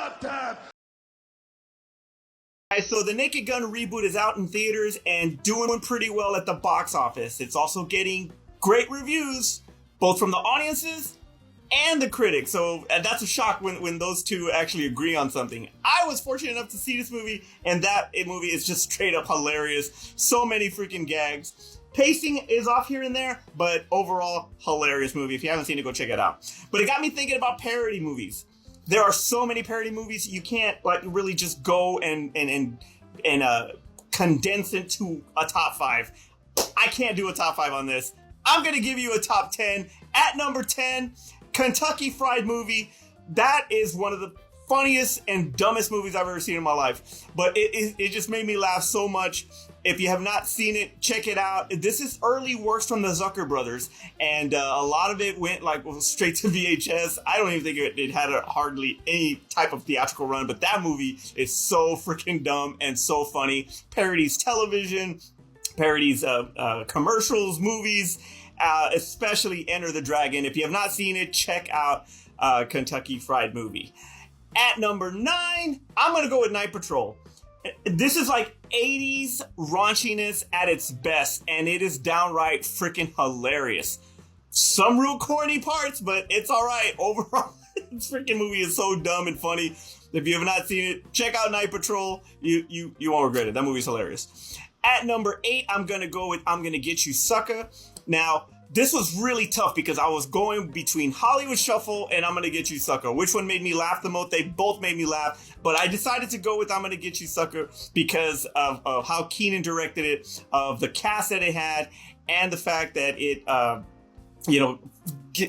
About time. So the Naked Gun reboot is out in theaters and doing pretty well at the box office. It's also getting great reviews, both from the audiences and the critics. So that's a shock when those two actually agree on something. I was fortunate enough to see this movie, and that movie is just straight up hilarious. So many freaking gags. Pacing is off here and there, but overall, hilarious movie. If you haven't seen it, go check it out. But it got me thinking about parody movies. There are so many parody movies, you can't really just go and condense it to a top 5. I can't do a top 5 on this. I'm gonna give you a top 10. At number 10, Kentucky Fried Movie. That is one of the funniest and dumbest movies I've ever seen in my life. But it just made me laugh so much. If you have not seen it, check it out. This is early works from the Zucker brothers, and a lot of it went straight to VHS. I don't even think it had hardly any type of theatrical run, but that movie is so freaking dumb and so funny. Parodies television, parodies commercials, movies, especially Enter the Dragon. If you have not seen it, check out Kentucky Fried Movie. At number 9, I'm going to go with Night Patrol. This is like 80s raunchiness at its best, and it is downright freaking hilarious. Some real corny parts, but it's alright. Overall, this freaking movie is so dumb and funny. If you have not seen it, check out Night Patrol. You won't regret it. That movie's hilarious. At number 8, I'm going to go with I'm Gonna Get You Sucker. Now, this was really tough because I was going between Hollywood Shuffle and I'm Gonna Get You Sucker. Which one made me laugh the most? They both made me laugh, but I decided to go with I'm Gonna Get You Sucker because of how Keenan directed it, of the cast that it had, and the fact that it,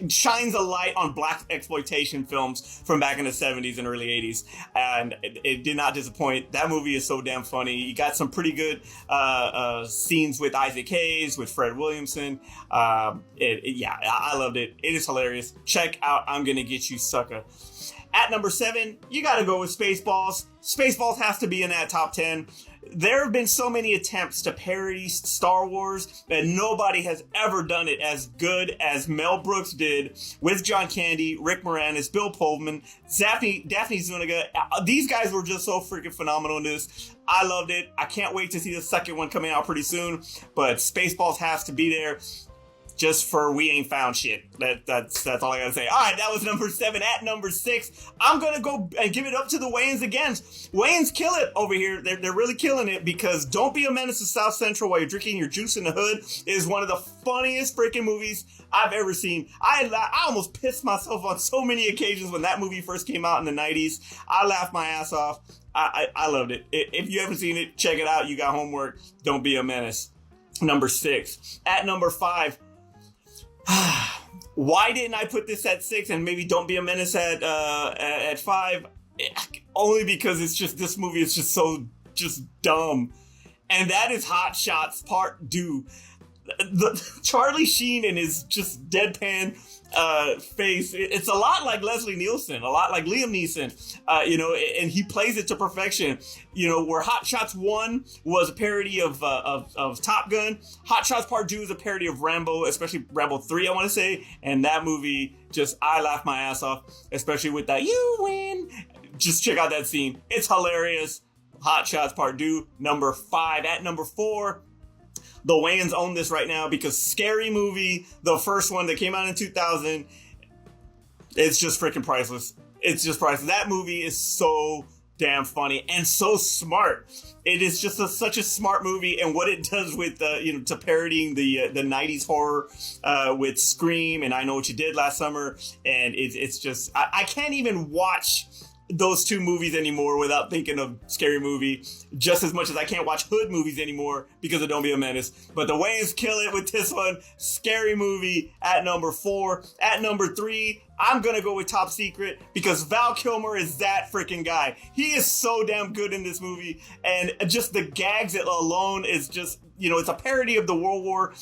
shines a light on black exploitation films from back in the 70s and early 80s, and it did not disappoint. That movie is so damn funny. You got some pretty good scenes with Isaac Hayes, with Fred Williamson. I loved it. It is hilarious. Check out I'm Gonna Get You Sucker. At number 7, you gotta go with Spaceballs. Spaceballs has to be in that top 10. There have been so many attempts to parody Star Wars, and nobody has ever done it as good as Mel Brooks did with John Candy, Rick Moranis, Bill Pullman, Daphne Zuniga. These guys were just so freaking phenomenal in this. I loved it. I can't wait to see the second one coming out pretty soon, but Spaceballs has to be there. Just for we ain't found shit. That's all I gotta say. All right, that was number 7. At number 6, I'm gonna go and give it up to the Wayans again. Wayans kill it over here. They're really killing it because Don't Be a Menace to South Central While You're Drinking Your Juice in the Hood is one of the funniest freaking movies I've ever seen. I almost pissed myself on so many occasions when that movie first came out in the 90s. I laughed my ass off. I loved it. If you haven't seen it, check it out. You got homework. Don't Be a Menace. Number 6. At number 5, why didn't I put this at 6 and maybe Don't Be a Menace at 5? Only because it's just, this movie is just so dumb. And that is Hot Shots Part 2. Charlie Sheen and his just deadpan face, it's a lot like Leslie Nielsen, a lot like Liam Neeson, and he plays it to perfection. Where Hot Shots 1 was a parody of Top Gun, Hot Shots Part 2 is a parody of Rambo, especially Rambo 3, I want to say, and that movie, I laughed my ass off, especially with that, you win. Just check out that scene. It's hilarious. Hot Shots Part 2, number 5. At number 4, the Wayans own this right now because Scary Movie, the first one that came out in 2000, it's just freaking priceless. It's just priceless. That movie is so damn funny and so smart. It is just such a smart movie, and what it does with to parodying the 90s horror with Scream and I Know What You Did Last Summer, and it's just I can't even watch those two movies anymore without thinking of Scary Movie, just as much as I can't watch Hood movies anymore because of Don't Be a Menace. But the Wayans kill it with this one. Scary Movie at number 4. At number 3, I'm gonna go with Top Secret because Val Kilmer is that freaking guy. He is so damn good in this movie, and just the gags alone is just, it's a parody of the World War,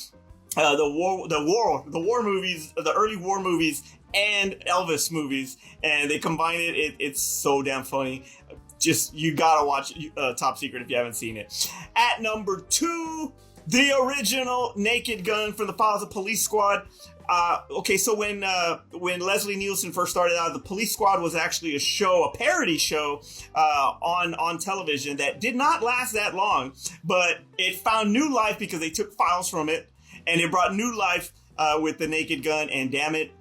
the war movies, the early war movies, and Elvis movies, and they combine it. It's so damn funny. You gotta watch Top Secret if you haven't seen it. At number 2, the original Naked Gun from the Files of Police Squad. okay, so when Leslie Nielsen first started out, the Police Squad was actually a parody show on television that did not last that long, but it found new life because they took files from it, and it brought new life with The Naked Gun. And damn it,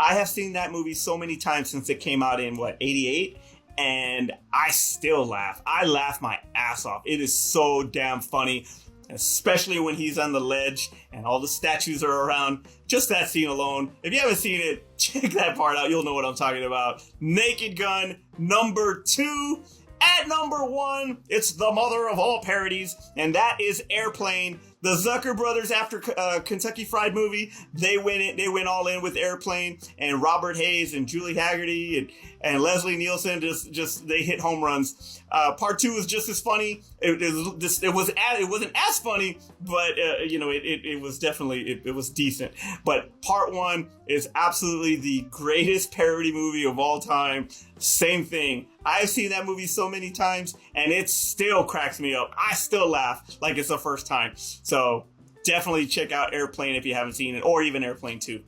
I have seen that movie so many times since it came out in '88, and I still laugh. I laugh my ass off. It is so damn funny. Especially when he's on the ledge and all the statues are around. Just that scene alone. If you haven't seen it, check that part out. You'll know what I'm talking about. Naked Gun, number 2. At number 1, it's the mother of all parodies, and that is Airplane. The Zucker brothers, after Kentucky Fried Movie, they went all in with Airplane, and Robert Hayes and Julie Haggerty and Leslie Nielsen just they hit home runs. Part 2 was just as funny. It wasn't as funny, but it was definitely it was decent. But Part 1 is absolutely the greatest parody movie of all time. Same thing. I've seen that movie so many times, and it still cracks me up. I still laugh like it's the first time. So definitely check out Airplane if you haven't seen it, or even Airplane 2.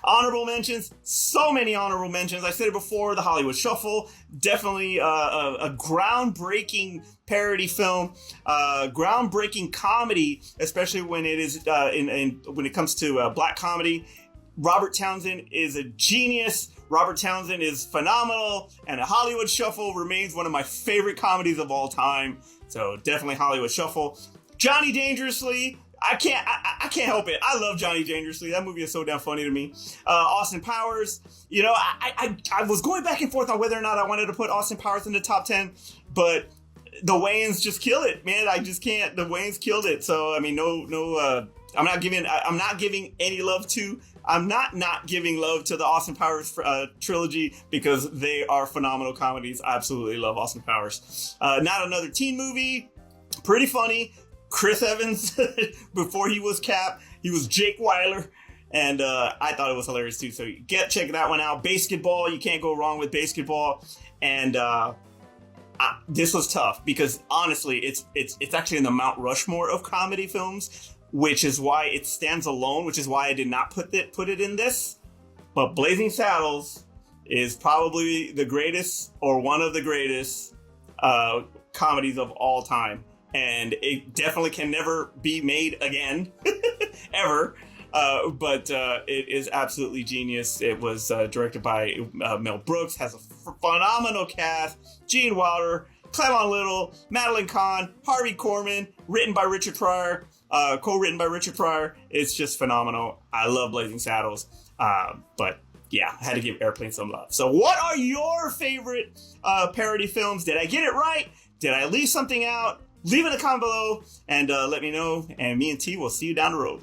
Honorable mentions, so many honorable mentions. I said it before, The Hollywood Shuffle, definitely a groundbreaking parody film, groundbreaking comedy, especially when it is when it comes to black comedy. Robert Townsend is a genius. Robert Townsend is phenomenal, and The Hollywood Shuffle remains one of my favorite comedies of all time. So definitely Hollywood Shuffle. Johnny Dangerously. I can't help it. I love Johnny Dangerously. That movie is so damn funny to me. Austin Powers. I was going back and forth on whether or not I wanted to put Austin Powers in the top 10, but the Wayans just kill it, man. I just can't. The Wayans killed it. So I mean, I'm not giving any love to. I'm not giving love to the Austin Powers trilogy because they are phenomenal comedies. I absolutely love Austin Powers. Not Another Teen Movie. Pretty funny. Chris Evans, before he was Cap, he was Jake Weiler, and I thought it was hilarious too. So check that one out. Basketball, you can't go wrong with Basketball. And this was tough because honestly, it's actually in the Mount Rushmore of comedy films, which is why it stands alone, which is why I did not put it in this. But Blazing Saddles is probably the greatest, or one of the greatest comedies of all time. And it definitely can never be made again, ever. But it is absolutely genius. It was directed by Mel Brooks, has a phenomenal cast. Gene Wilder, Clement Little, Madeline Kahn, Harvey Korman, written by Richard Pryor, co-written by Richard Pryor. It's just phenomenal. I love Blazing Saddles. But yeah, I had to give Airplane some love. So what are your favorite parody films? Did I get it right? Did I leave something out? Leave it in a comment below and let me know. And me and T will see you down the road.